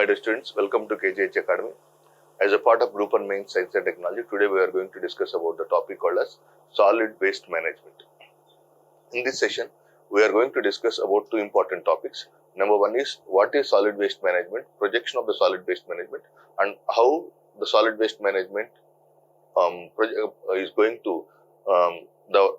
dear students, welcome to KGH Academy. As a part of Group 1 Main Science and Technology, today we are going to discuss about the topic called as solid waste management. In this session, we are going to discuss about two important topics. Number one is what is solid waste management, projection of the solid waste management, and how the solid waste management is going to the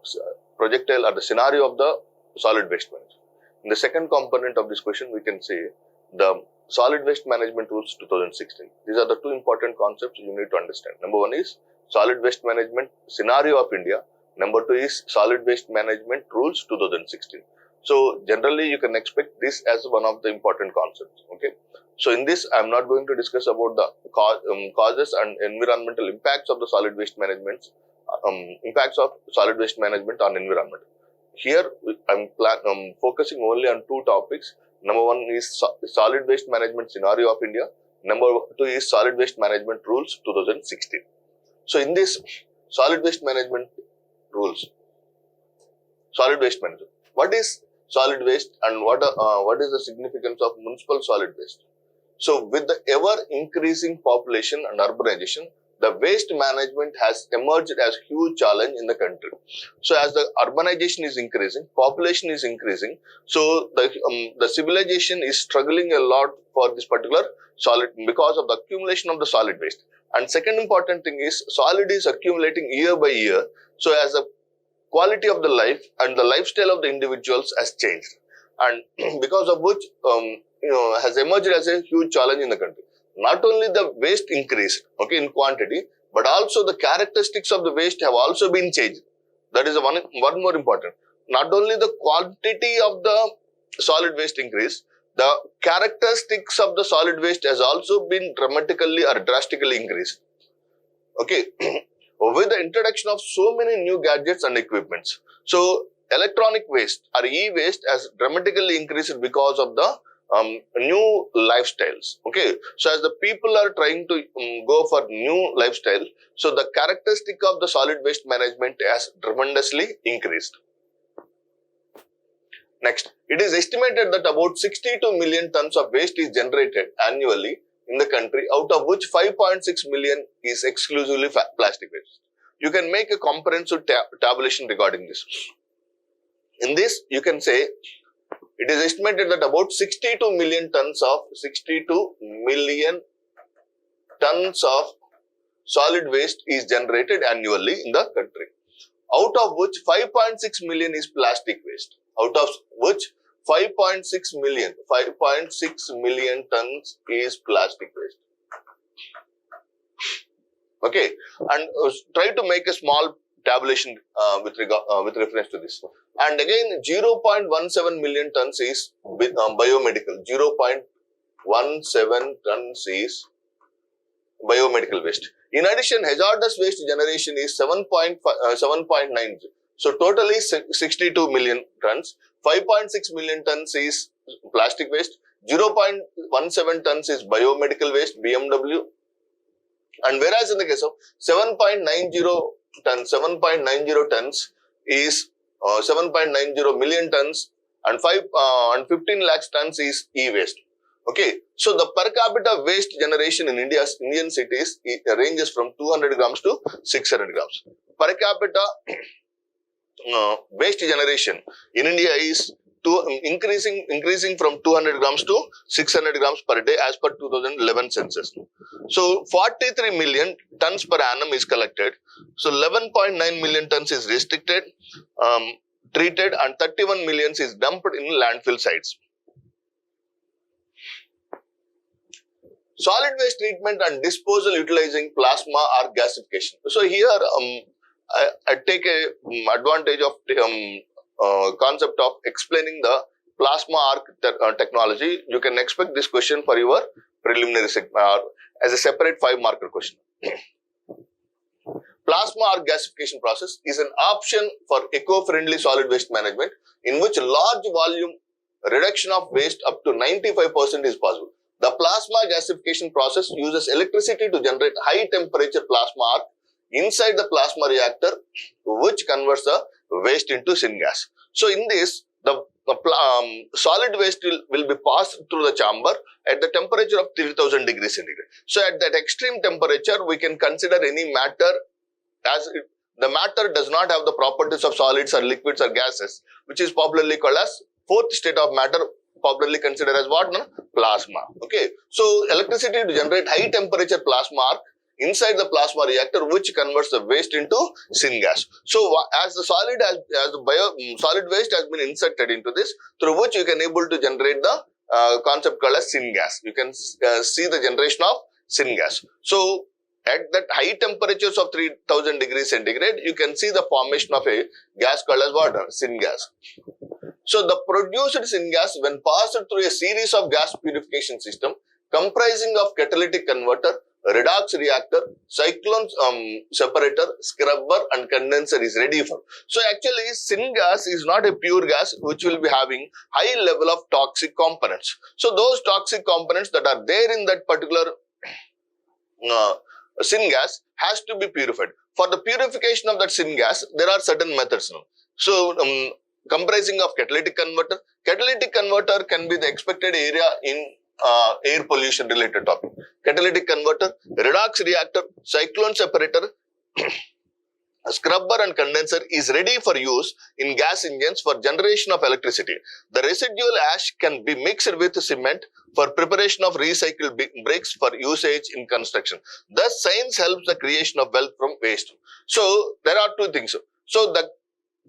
projectile or the scenario of the solid waste management. In the second component of this question, we can say the Solid Waste Management Rules 2016. These are the two important concepts you need to understand. Number one is Solid Waste Management Scenario of India. Number two is Solid Waste Management Rules 2016. So generally you can expect this as one of the important concepts. Okay. So in this, I am not going to discuss about the causes and environmental impacts of the solid waste management, impacts of solid waste management on environment. Here I am focusing only on two topics. Number one is Solid Waste Management Scenario of India. Number two is Solid Waste Management Rules 2016. So in this Solid Waste Management Rules, Solid Waste Management, what is solid waste and what is the significance of municipal solid waste? So with the ever increasing population and urbanization, the waste management has emerged as a huge challenge in the country. So as the urbanization is increasing, population is increasing, so the civilization is struggling a lot for this particular solid because of the accumulation of the solid waste. And second important thing is solid is accumulating year by year. So as the quality of the life and the lifestyle of the individuals has changed, and because of which has emerged as a huge challenge in the country. Not only the waste increased, okay, in quantity, but also the characteristics of the waste have also been changed. That is one more important. Not only the quantity of the solid waste increased, the characteristics of the solid waste has also been dramatically or drastically increased. Okay, with the introduction of so many new gadgets and equipments. So electronic waste or e-waste has dramatically increased because of the new lifestyles. Okay, so as the people are trying to go for new lifestyle, so the characteristic of the solid waste management has tremendously increased. Next, it is estimated that about 62 million tons of waste is generated annually in the country, out of which 5.6 million is exclusively plastic waste. You can make a comprehensive tabulation regarding this. In this, you can say it is estimated that about 62 million tons of solid waste is generated annually in the country, out of which 5.6 million is plastic waste, out of which 5.6 million tons is plastic waste. Okay, and try to make a small tabulation with reference to this. And again, 0.17 million tons is biomedical. 0.17 tons is biomedical waste. In addition, hazardous waste generation is 7.9. So totally 62 million tons. 5.6 million tons is plastic waste. 0.17 tons is biomedical waste, BMW. And whereas in the case of 7.90 tons is 7.90 million tons, and 15 lakhs tons is e-waste. Okay, so the per capita waste generation in Indian cities ranges from 200 grams to 600 grams. Per capita waste generation in India is increasing from 200 grams to 600 grams per day as per 2011 census. So 43 million tons per annum is collected. So 11.9 million tons is restricted, treated, and 31 million is dumped in landfill sites. Solid waste treatment and disposal utilizing plasma or gasification. So here I take a advantage of concept of explaining the plasma arc technology. You can expect this question for your preliminary as a separate 5-marker question. Plasma or gasification process is an option for eco-friendly solid waste management in which large volume reduction of waste up to 95% is possible. The plasma gasification process uses electricity to generate high temperature plasma arc inside the plasma reactor, which converts the waste into syngas. So in this, the solid waste will be passed through the chamber at the temperature of 3000 degrees centigrade. So at that extreme temperature, we can consider any matter as the matter does not have the properties of solids or liquids or gases, which is popularly called as fourth state of matter, popularly considered as what? No? Plasma. Okay. So electricity to generate high temperature plasma arc inside the plasma reactor, which converts the waste into syngas. So as the solid solid waste has been inserted into this, through which you can able to generate the concept called as syngas. You can see the generation of syngas. So at that high temperatures of 3000 degrees centigrade, you can see the formation of a gas called as water, syngas. So the produced syngas, when passed through a series of gas purification system comprising of catalytic converter, redox reactor, cyclone separator, scrubber and condenser is ready for. So actually syngas is not a pure gas which will be having high level of toxic components. So those toxic components that are there in that particular syngas has to be purified. For the purification of that syngas, there are certain methods now. So comprising of catalytic converter. Catalytic converter can be the expected area in air pollution related topic. Catalytic converter, redox reactor, cyclone separator, scrubber and condenser is ready for use in gas engines for generation of electricity. The residual ash can be mixed with cement for preparation of recycled bricks for usage in construction. Thus, science helps the creation of wealth from waste. So, there are two things. So,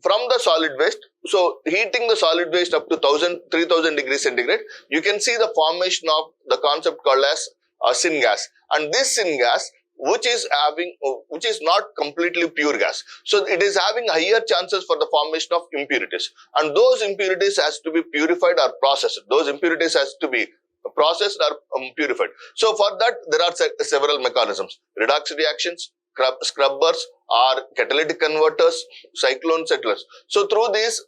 from the solid waste, so heating the solid waste up to 3000 degrees centigrade, you can see the formation of the concept called as syngas. And this syngas, which is not completely pure gas. So it is having higher chances for the formation of impurities. And those impurities has to be purified or processed. Those impurities has to be processed or purified. So for that, there are several mechanisms. Redox reactions, scrubbers or catalytic converters, cyclone settlers. So through this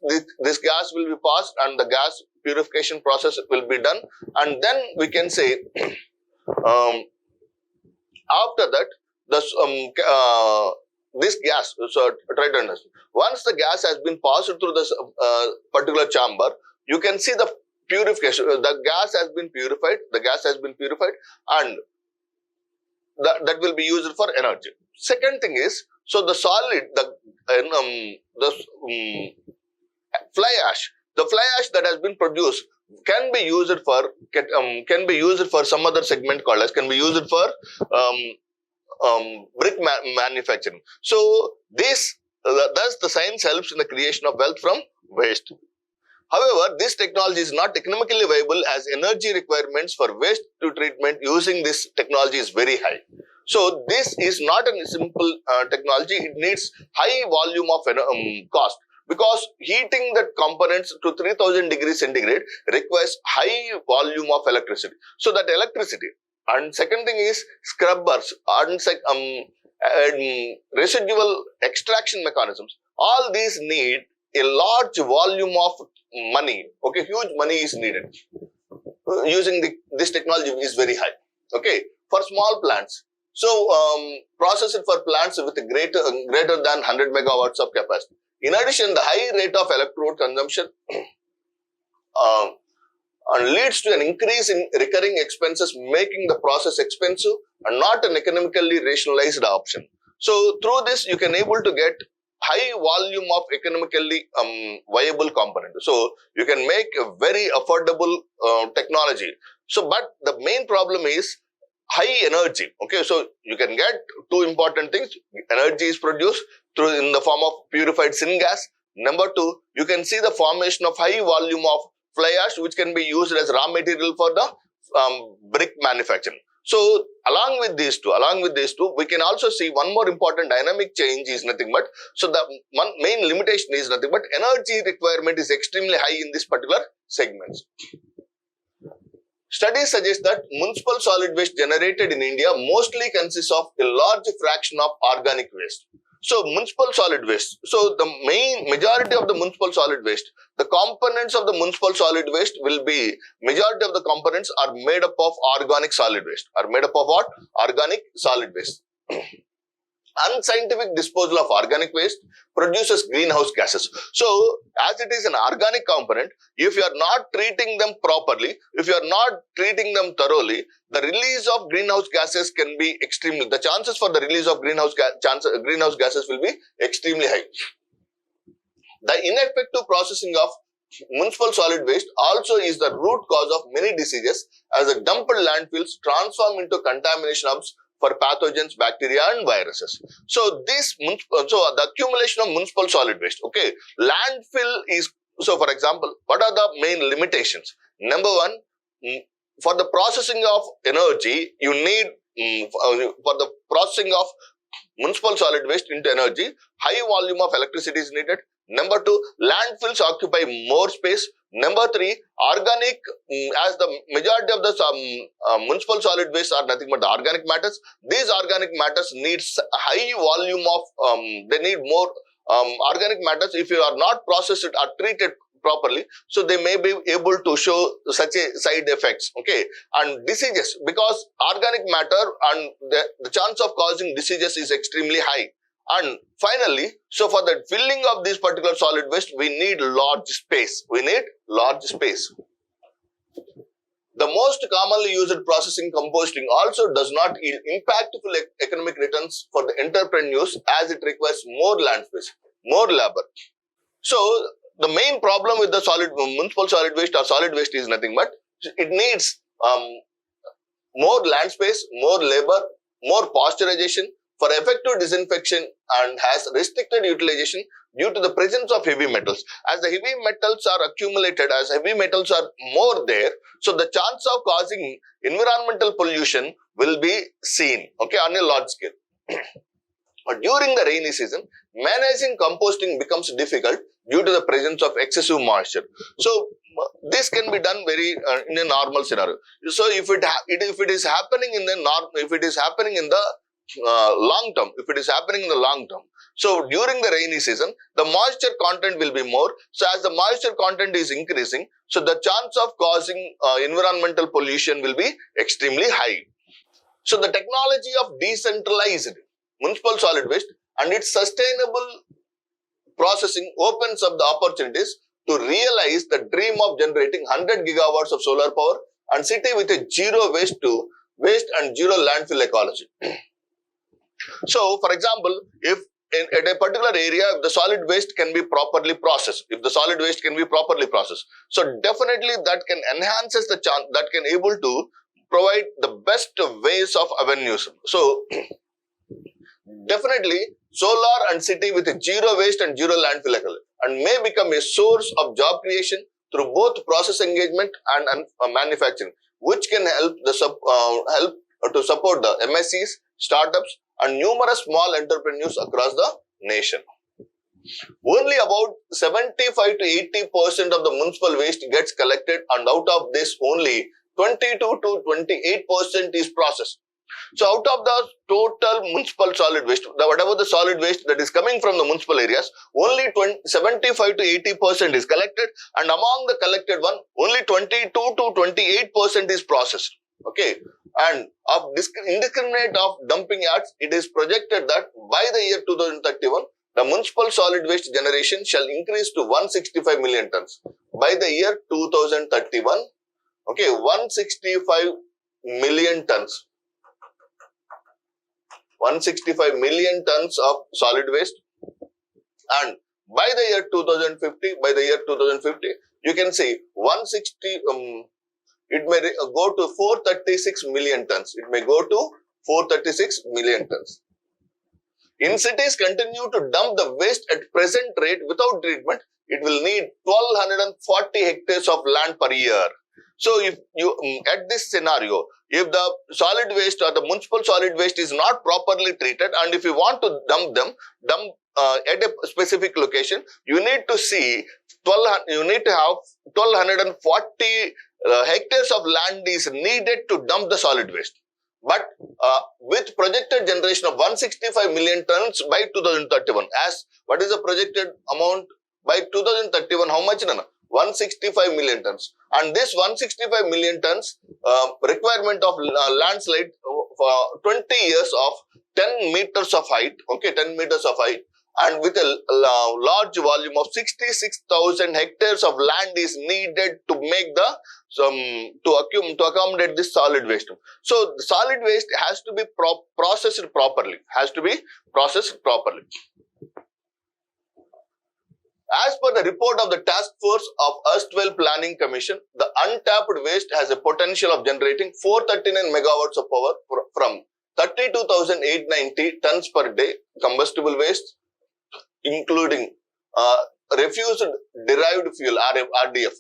gas will be passed and the gas purification process will be done. And then we can say, after that, this gas, so try to understand. Once the gas has been passed through this particular chamber, you can see the purification. The gas has been purified. And that will be used for energy. Second thing is, so the solid, fly ash that has been produced can be used for some other segment called as brick manufacturing. So thus the science helps in the creation of wealth from waste. However, this technology is not economically viable as energy requirements for waste to treatment using this technology is very high. So this is not a simple technology. It needs high volume of cost, because heating the components to 3000 degrees centigrade requires high volume of electricity. So that electricity, and second thing is scrubbers and residual extraction mechanisms. All these need a large volume of money. Okay, huge money is needed. Using this technology is very high. Okay, for small plants. So process it for plants with greater than 100 megawatts of capacity. In addition, the high rate of electrode consumption leads to an increase in recurring expenses, making the process expensive and not an economically rationalized option. So through this, you can able to get high volume of economically viable component. So you can make a very affordable technology. So, but the main problem is high energy. Okay, so you can get two important things. Energy is produced in the form of purified syngas. Number two, you can see the formation of high volume of fly ash, which can be used as raw material for the brick manufacturing. So along with these two, we can also see one more important dynamic change is nothing but, so the one main limitation is nothing but energy requirement is extremely high in this particular segments. Studies suggest that municipal solid waste generated in India mostly consists of a large fraction of organic waste. So municipal solid waste. So the majority of the municipal solid waste, the components of the municipal solid waste will be, majority of the components are made up of organic solid waste. Are made up of what? Organic solid waste. Unscientific disposal of organic waste produces greenhouse gases. So, as it is an organic component, if you are not treating them properly, if you are not treating them thoroughly, the release of greenhouse gases can be extremely, the chances for the release of greenhouse gases will be extremely high. The ineffective processing of municipal solid waste also is the root cause of many diseases, as the dumped landfills transform into contamination hubs for pathogens, bacteria and viruses. So the accumulation of municipal solid waste, okay, landfill is, so for example, what are the main limitations? Number one, for the processing of energy, you need, for the processing of municipal solid waste into energy, high volume of electricity is needed. Number two, landfills occupy more space. Number three, organic, as the majority of the municipal solid waste are nothing but the organic matters. These organic matters needs high volume of, they need more organic matters. If you are not processed or treated properly, so they may be able to show such a side effects, okay, and diseases, because organic matter and the chance of causing diseases is extremely high. And finally, so for the filling of this particular solid waste, we need large space. We need large space. The most commonly used processing, composting, also does not yield impactful economic returns for the entrepreneurs, as it requires more land space, more labor. So the main problem with the municipal solid waste or solid waste is nothing but it needs more land space, more labor, more pasteurization for effective disinfection, and has restricted utilization due to the presence of heavy metals. As the heavy metals are accumulated, as heavy metals are more there, so the chance of causing environmental pollution will be seen, okay, on a large scale. But during the rainy season, managing composting becomes difficult due to the presence of excessive moisture. So this can be done very in a normal scenario. So if it is happening in the long term, so during the rainy season, the moisture content will be more. So as the moisture content is increasing, so the chance of causing environmental pollution will be extremely high. So the technology of decentralized municipal solid waste and its sustainable processing opens up the opportunities to realize the dream of generating 100 gigawatts of solar power and city with a zero waste and zero landfill ecology. So, for example, if at a particular area, if the solid waste can be properly processed, so definitely that can enhances the chance, that can able to provide the best ways of avenues. So definitely solar and city with a zero waste and zero landfill ecology, and may become a source of job creation through both process engagement and manufacturing, which can help to support the MSCs, startups and numerous small entrepreneurs across the nation. Only about 75 to 80% of the municipal waste gets collected, and out of this only 22 to 28% is processed. So out of the total municipal solid waste, whatever the solid waste that is coming from the municipal areas, only 75 to 80% is collected, and among the collected one, only 22 to 28% is processed. Okay, and of indiscriminate of dumping yards, it is projected that by the year 2031, the municipal solid waste generation shall increase to 165 million tons. By the year 2031, okay, 165 million tons. 165 million tons of solid waste, and by the year 2050, you can see 160. It may go to 436 million tons. It may go to 436 million tons. In cities continue to dump the waste at present rate without treatment, it will need 1240 hectares of land per year. So if you at this scenario, if the solid waste or the municipal solid waste is not properly treated, and if you want to dump at a specific location, you need to have 1240 hectares of land is needed to dump the solid waste. But with projected generation of 165 million tons by 2031, as what is the projected amount by 2031? How much? 165 million tons. And this 165 million tons requirement of landslide for 20 years of 10 meters of height, okay, 10 meters of height, and with a large volume of 66,000 hectares of land is needed to make the to accommodate this solid waste. So the solid waste has to be processed properly. As per the report of the task force of erstwhile planning commission, the untapped waste has a potential of generating 439 megawatts of power from 32,890 tons per day combustible waste, including refused derived fuel, RDF,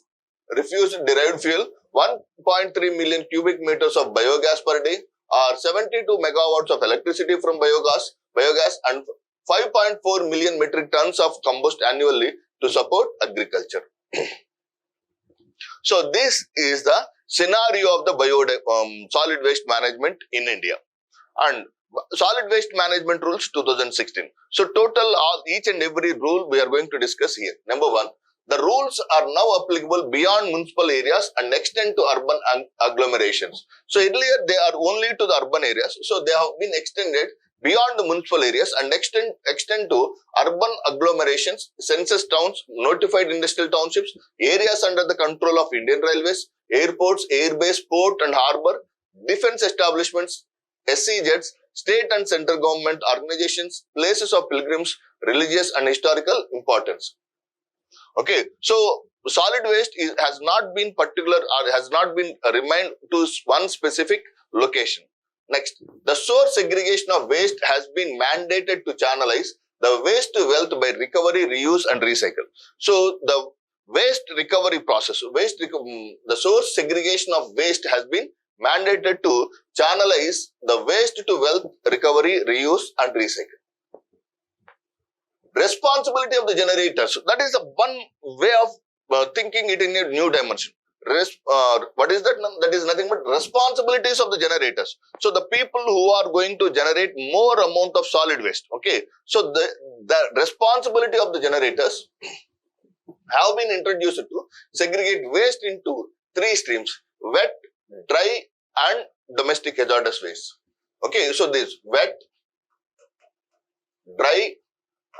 refused derived fuel, 1.3 million cubic meters of biogas per day, or 72 megawatts of electricity from biogas, and 5.4 million metric tons of combust annually to support agriculture. So this is the scenario of the solid waste management in India. And solid waste management rules 2016. So total each and every rule we are going to discuss here. Number one, the rules are now applicable beyond municipal areas and extend to urban agglomerations. So earlier they are only to the urban areas. So they have been extended beyond the municipal areas and extend to urban agglomerations, census towns, notified industrial townships, areas under the control of Indian Railways, airports, airbase, port and harbour, defence establishments, SEZs, state and central government organizations, places of pilgrims, religious and historical importance. Okay, so solid waste has not been particular or has not been remained to one specific location. Next, the source segregation of waste has been mandated to channelize the waste to wealth by recovery, reuse and recycle. So the waste recovery process, the source segregation of waste has been mandated to channelize the waste to wealth, recovery, reuse and recycle. Responsibility of the generators, that is the one way of thinking it in a new dimension. What is that? That is nothing but responsibilities of the generators. So the people who are going to generate more amount of solid waste. Okay. So the responsibility of the generators have been introduced to segregate waste into three streams: wet, dry and domestic hazardous waste. Okay. So this wet, dry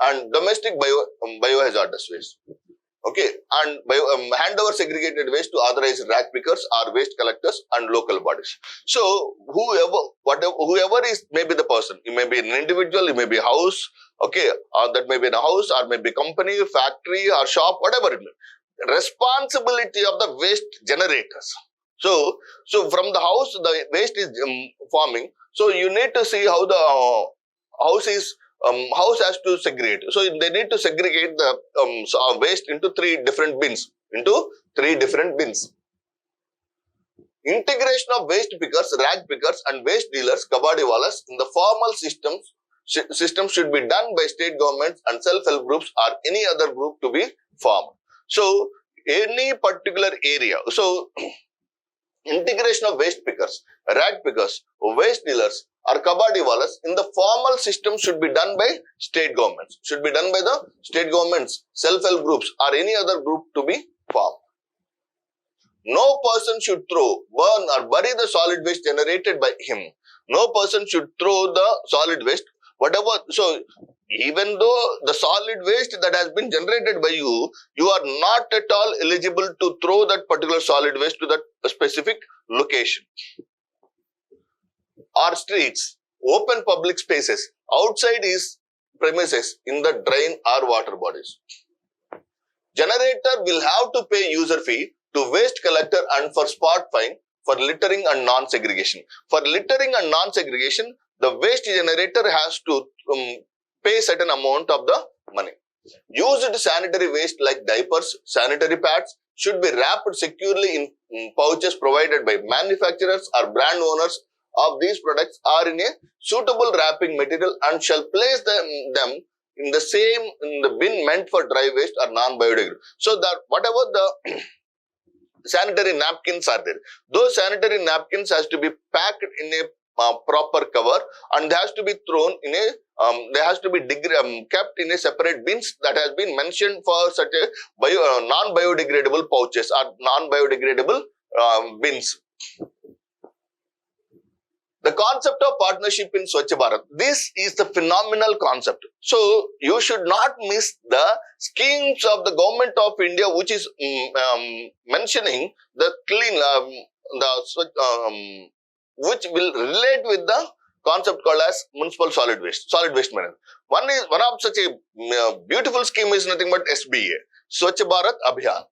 and domestic biohazardous waste. Okay, and hand over segregated waste to authorized rag pickers or waste collectors and local bodies. So whoever is maybe the person, it may be an individual, it may be a house, okay, or that may be in a house or maybe a company, factory or shop, whatever it may be. Responsibility of the waste generators. So from the house, the waste is forming. So you need to see how the house has to segregate. So they need to segregate the waste into three different bins. Integration of waste pickers, rag pickers and waste dealers, kabadiwalas in the formal system should be done by state governments and self-help groups or any other group to be formed. So any particular area. So integration of waste pickers, rag pickers, waste dealers or kabadiwalas in the formal system should be done by state governments, self-help groups or any other group to be formed. No person should throw, burn or bury the solid waste generated by him. No person should throw the solid waste, whatever. So even though the solid waste that has been generated by you, you are not at all eligible to throw that particular solid waste to that specific location. Or streets, open public spaces, outside his premises, in the drain or water bodies. Generator will have to pay user fee to waste collector and for spot fine for littering and non-segregation. For littering and non-segregation, the waste generator has to pay certain amount of the money. Used sanitary waste like diapers, sanitary pads should be wrapped securely in pouches provided by manufacturers or brand owners of these products are in a suitable wrapping material and shall place them in the bin meant for dry waste or non-biodegradable. So that whatever the sanitary napkins are there, those sanitary napkins has to be packed in a proper cover and they has to be thrown in a kept in a separate bins that has been mentioned for such a non-biodegradable pouches or non-biodegradable bins. The concept of partnership in Swachh Bharat. This is the phenomenal concept. So you should not miss the schemes of the government of India, which is mentioning the clean, which will relate with the concept called as municipal solid waste management. One of such a beautiful scheme is nothing but SBA, Swachh Bharat Abhiyan.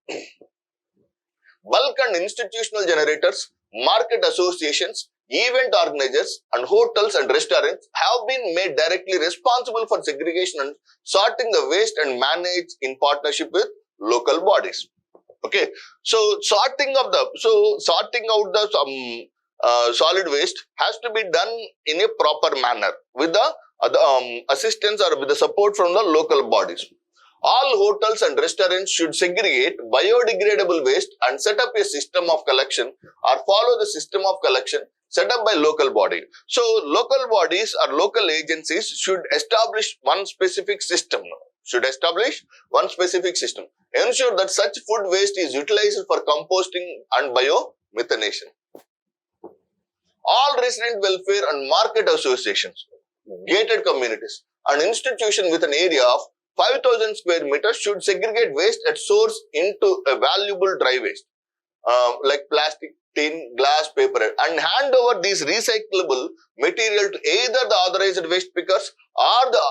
Bulk and institutional generators, market associations, event organizers and hotels and restaurants have been made directly responsible for segregation and sorting the waste and manage in partnership with local bodies. Okay, so sorting out the solid waste has to be done in a proper manner with the assistance or with the support from the local bodies. All hotels and restaurants should segregate biodegradable waste and set up a system of collection or follow the system of collection set up by local body. So local bodies or local agencies should establish one specific system. Ensure that such food waste is utilized for composting and biomethanation. All resident welfare and market associations, gated communities and institutions with an area of 5,000 square meters should segregate waste at source into a valuable dry waste like plastic, tin, glass, paper and hand over these recyclable material to either the authorized waste pickers or the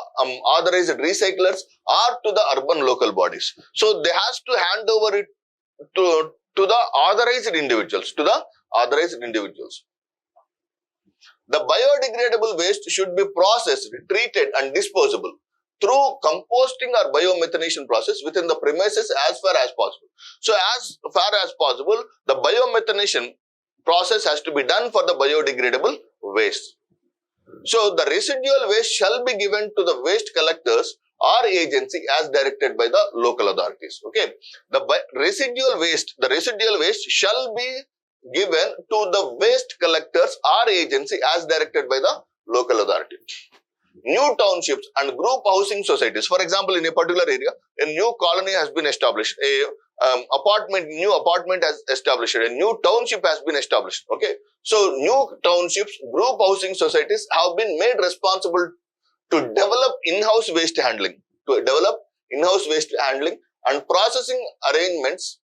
authorized recyclers or to the urban local bodies. So they has to hand over it to the authorized individuals, The biodegradable waste should be processed, treated and disposable through composting or biomethanation process within the premises as far as possible. So as far as possible, the biomethanation process has to be done for the biodegradable waste. So the residual waste shall be given to the waste collectors or agency as directed by the local authorities. Okay, the residual waste shall be given to the waste collectors or agency as directed by the local authority. New townships and group housing societies. For example, in a particular area, a new colony has been established. New apartment has established. A new township has been established. Okay. So, new townships, group housing societies have been made responsible to develop in-house waste handling. And processing arrangements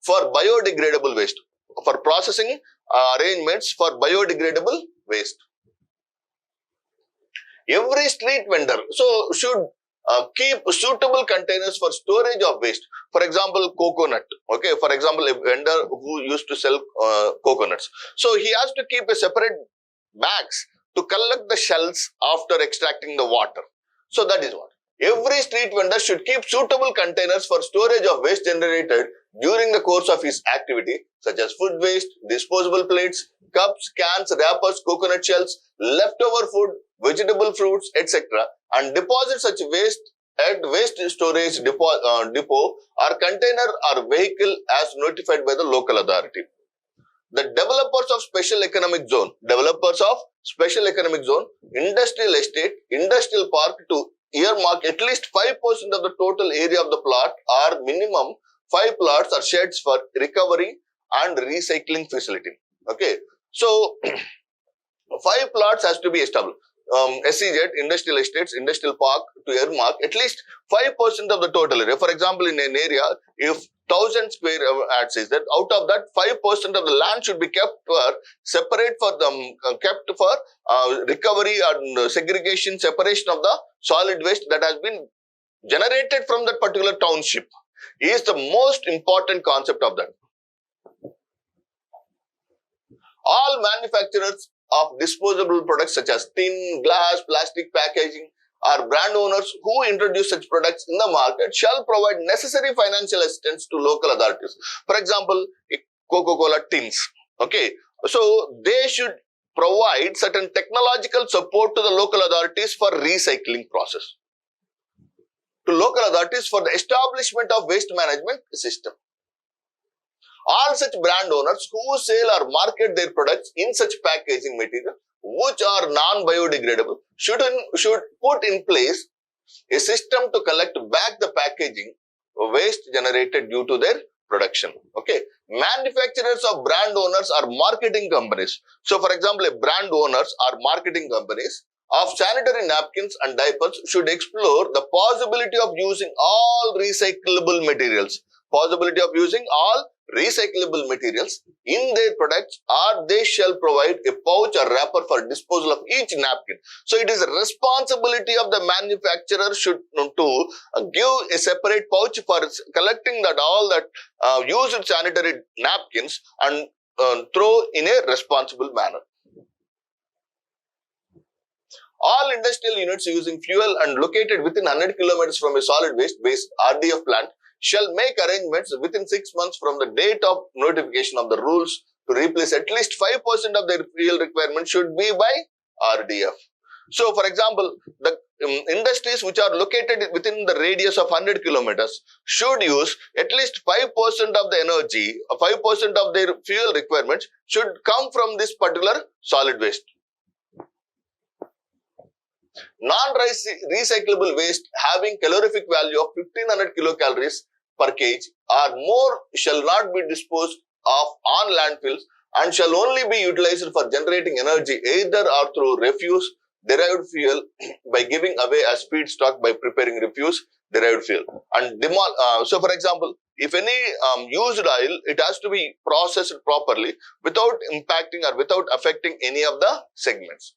for biodegradable waste. Every street vendor should keep suitable containers for storage of waste. For example, coconut. Okay, for example, a vendor who used to sell coconuts. So he has to keep a separate bags to collect the shells after extracting the water. So that is what. Every street vendor should keep suitable containers for storage of waste generated during the course of his activity, such as food waste, disposable plates, cups, cans, wrappers, coconut shells, leftover food, vegetable fruits, etc. and deposit such waste at waste storage depot or container or vehicle as notified by the local authority. The developers of special economic zone, industrial estate, industrial park to earmark at least 5% of the total area of the plot or minimum 5 plots or sheds for recovery and recycling facility. Okay, so 5 plots has to be established. SEZ, industrial estates, industrial park to earmark at least 5% of the total area. For example, in an area, if 1,000 square says that out of that 5% of the land should be kept for separate for them, kept for recovery and segregation, separation of the solid waste that has been generated from that particular township is the most important concept of that. All manufacturers of disposable products such as tin, glass, plastic packaging or brand owners who introduce such products in the market shall provide necessary financial assistance to local authorities. For example, Coca-Cola tins. Okay, so they should provide certain technological support to the local authorities for recycling process. To local authorities for the establishment of waste management system. All such brand owners who sell or market their products in such packaging material which are non-biodegradable should put in place a system to collect back the packaging waste generated due to their production. Okay, manufacturers of brand owners are marketing companies. So, for example, a brand owners are marketing companies of sanitary napkins and diapers should explore the possibility of using all recyclable materials. Possibility of using all recyclable materials in their products, or they shall provide a pouch or wrapper for disposal of each napkin. So it is a responsibility of the manufacturer to give a separate pouch for collecting that all that used sanitary napkins and throw in a responsible manner. All industrial units using fuel and located within 100 kilometers from a solid waste-based RDF plant shall make arrangements within 6 months from the date of notification of the rules to replace at least 5% of their fuel requirement should be by RDF. So, for example, the industries which are located within the radius of 100 kilometers should use at least 5% of the energy, 5% of their fuel requirements should come from this particular solid waste. Non-recyclable waste having calorific value of 1500 kilocalories per kg or more shall not be disposed of on landfills and shall only be utilized for generating energy either or through refuse derived fuel by giving away as feedstock by preparing refuse derived fuel. And so, for example, if any used oil, it has to be processed properly without impacting or without affecting any of the segments.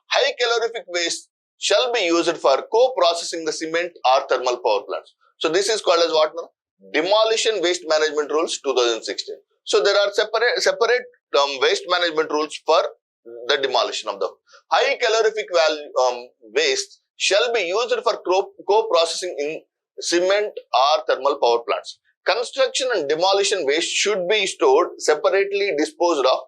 High calorific waste shall be used for co-processing the cement or thermal power plants. So this is called as what now? Demolition Waste Management Rules 2016. So there are separate waste management rules for the demolition of the high calorific waste shall be used for co-processing in cement or thermal power plants. Construction and demolition waste should be stored separately disposed of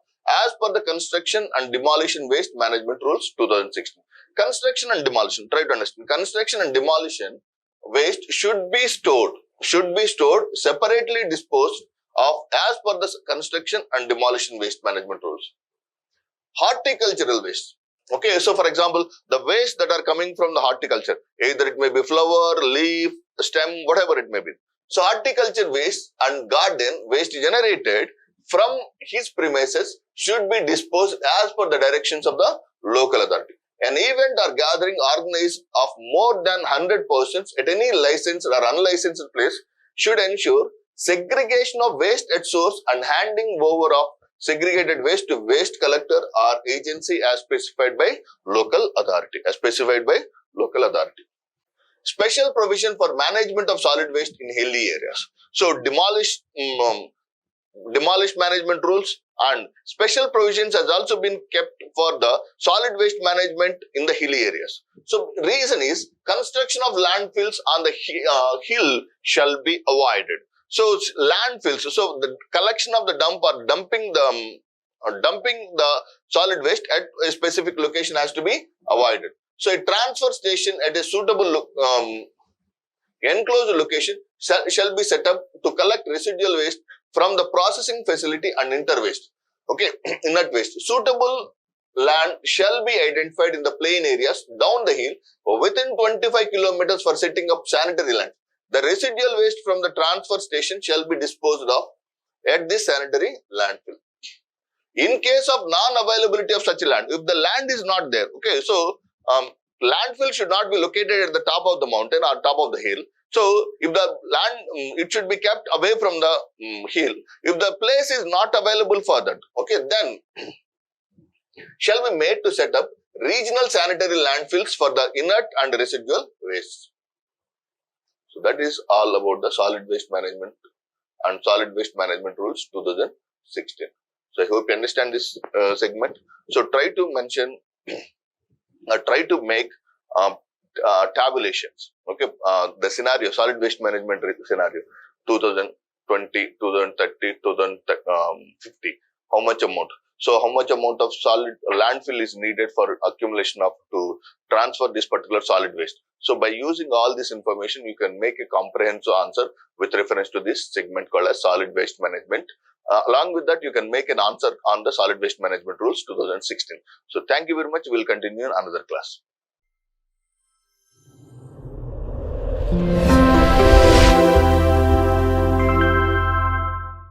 as per the Construction and Demolition Waste Management Rules 2016. Construction and demolition, try to understand. Construction and demolition waste should be stored separately disposed of as per the Construction and Demolition Waste Management Rules. Horticultural waste. Okay, so for example, the waste that are coming from the horticulture, either it may be flower, leaf, stem, whatever it may be. So horticulture waste and garden waste generated from his premises should be disposed as per the directions of the local authority. An event or gathering organized of more than 100 persons at any licensed or unlicensed place should ensure segregation of waste at source and handing over of segregated waste to waste collector or agency as specified by local authority. Special provision for management of solid waste in hilly areas. So demolish management rules and special provisions has also been kept for the solid waste management in the hilly areas. So reason is construction of landfills on the hill shall be avoided. So landfills, so the collection of the dump or dumping the solid waste at a specific location has to be avoided. So a transfer station at a suitable enclosed location shall be set up to collect residual waste from the processing facility and inter-waste. Okay, inert waste. Suitable land shall be identified in the plain areas down the hill within 25 kilometers for setting up sanitary land. The residual waste from the transfer station shall be disposed of at this sanitary landfill. In case of non-availability of such land, if the land is not there, okay, so landfill should not be located at the top of the mountain or top of the hill. So, if the land, it should be kept away from the hill. If the place is not available for that, okay, then shall be made to set up regional sanitary landfills for the inert and residual waste. So, that is all about the solid waste management and solid waste management rules 2016. So, I hope you understand this segment. So, try to mention, try to make tabulations, okay, the scenario, solid waste management scenario, 2020, 2030, 2050, how much amount? So, how much amount of solid landfill is needed for accumulation of to transfer this particular solid waste? So, by using all this information, you can make a comprehensive answer with reference to this segment called as solid waste management. Along with that, you can make an answer on the solid waste management rules 2016. So, thank you very much. We will continue in another class.